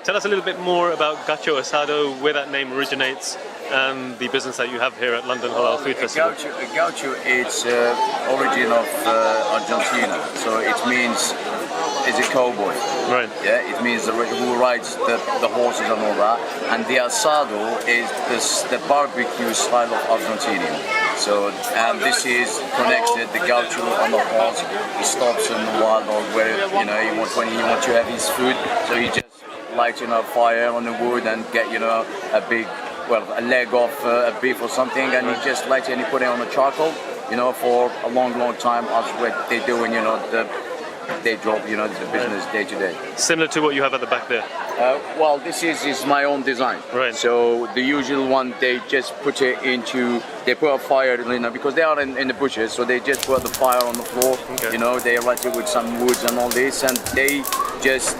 tell us a little bit more about Gaucho Asado, where that name originates, and the business that you have here at London Halal Food Festival. Gaucho is origin of Argentina, so it means is a cowboy. Right. Yeah, it means who rides the horses and all that. And the asado is the barbecue style of Argentinian. So, and this is connected, the gaucho on the horse, he stops in the wild or where, when he wants to have his food, so he just lights, a fire on the wood and get, a leg of a beef or something, and he just lights it and he put it on the charcoal, for a long time, as what they do when, they job, the business day to day. Similar to what you have at the back there? Well, this is my own design. Right. So the usual one, they just put it they put a fire, because they are in the bushes, so they just put the fire on the floor, okay. They light it with some woods and all this, and they just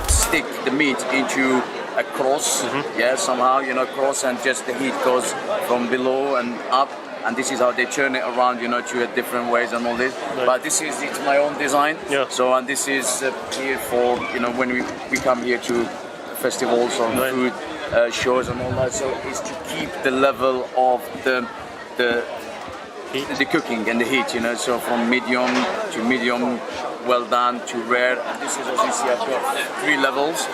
stick the meat into a cross, somehow, cross, and just the heat goes from below and up. And this is how they turn it around, to different ways and all this. Right. But it's my own design. Yeah. So, and this is here for, when we come here to festivals or right. food shows and all that. So it's to keep the level of the cooking and the heat, So from medium to medium, well done, to rare. And this is, as you see, I've got 3 levels.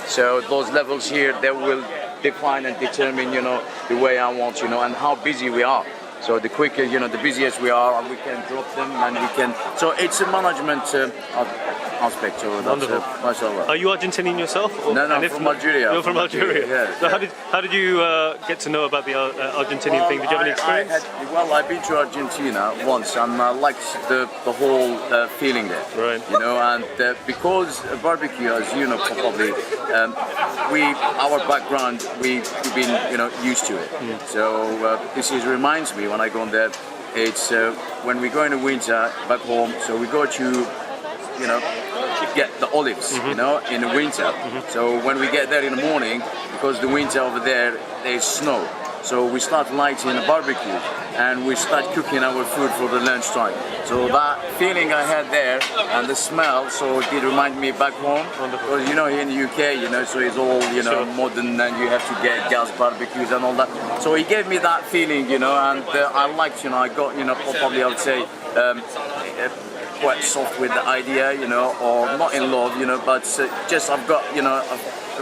So those levels here, they will define and determine, the way I want, and how busy we are. So the quicker, the busiest we are, and we can drop them, and we can. So it's a management aspect. So that's Are you Argentinian yourself? No, I'm from Algeria. You're from Algeria. Yeah. So how did you get to know about the Argentinian thing? Did you have any experience? I've been to Argentina once, and I liked the whole feeling there. Right. And because barbecue, as you know probably, our background, we've been used to it. So this reminds me when I go there. It's when we go in the winter back home. So we go to get the olives, in the winter. So when we get there in the morning, because the winter over there's snow. So we start lighting a barbecue and we start cooking our food for the lunchtime. So that feeling I had there and the smell, so it did remind me back home. Wonderful. Because here in the UK, so it's all sure. modern, and you have to get gas barbecues and all that. So he gave me that feeling, and I liked, I got, probably I would say, quite soft with the idea, or not in love, but just I've got,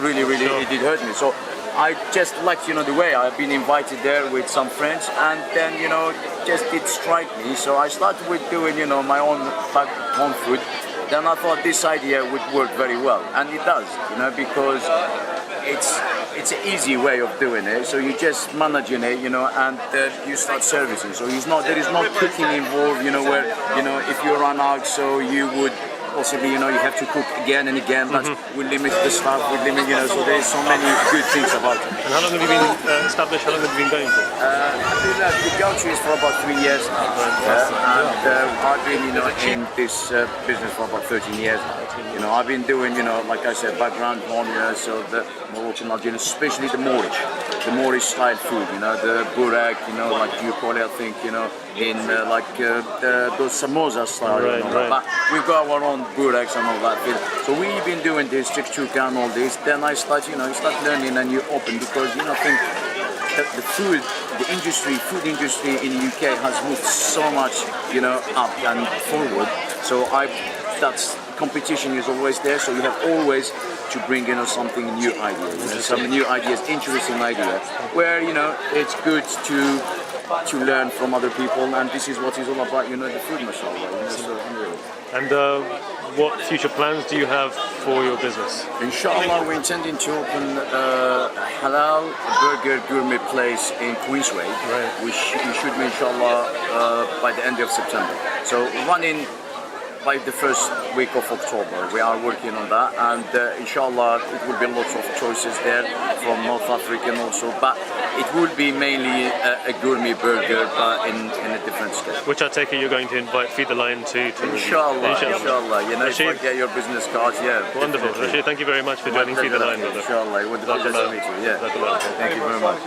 really, sure. It did hurt me. So I just liked, the way I've been invited there with some friends, and then, just did strike me. So I started with doing, my own back home food. Then I thought this idea would work very well, and it does, because it's an easy way of doing it. So you just managing it, and you start servicing. So there is no cooking involved, where if you run out, so you would possibly, you have to cook again and again. But we limit the stuff, so there's so many good things about it. And how long have you been established? How long have you been going for? The Gaucho is for about 3 years now. And I've been, in this business for about 13 years. I've been doing, like I said, background home, so the Moroccan Algerian, especially the Moorish style food, the burek, like you call it, I think, in those samosa style. Right. But we've got our own bureks and all that. So we've been doing this, chikchuka and all this. Then I start, you start learning and you open, because, I think the food industry in the UK has moved so much, up and forward. So that's competition is always there. So you have always to bring in something new ideas, some new ideas, interesting ideas, where it's good to learn from other people, and this is what it's all about, the food, mashallah. And what future plans do you have for your business? Inshallah, we're intending to open a Halal burger gourmet place in Queensway. Right. We should be, inshallah, by the end of September. So running by the first week of October. We are working on that, and inshallah it will be lots of choices there from North African also, but it will be mainly a gourmet burger, but in a different scale. Which I take it you're going to invite Feed the Lion to Inshallah. If I get your business cards, yeah. Wonderful. Rashid, thank you very much for joining Feed the Lion. Inshallah, it would be a pleasure to meet you. Yeah. Thank you very much.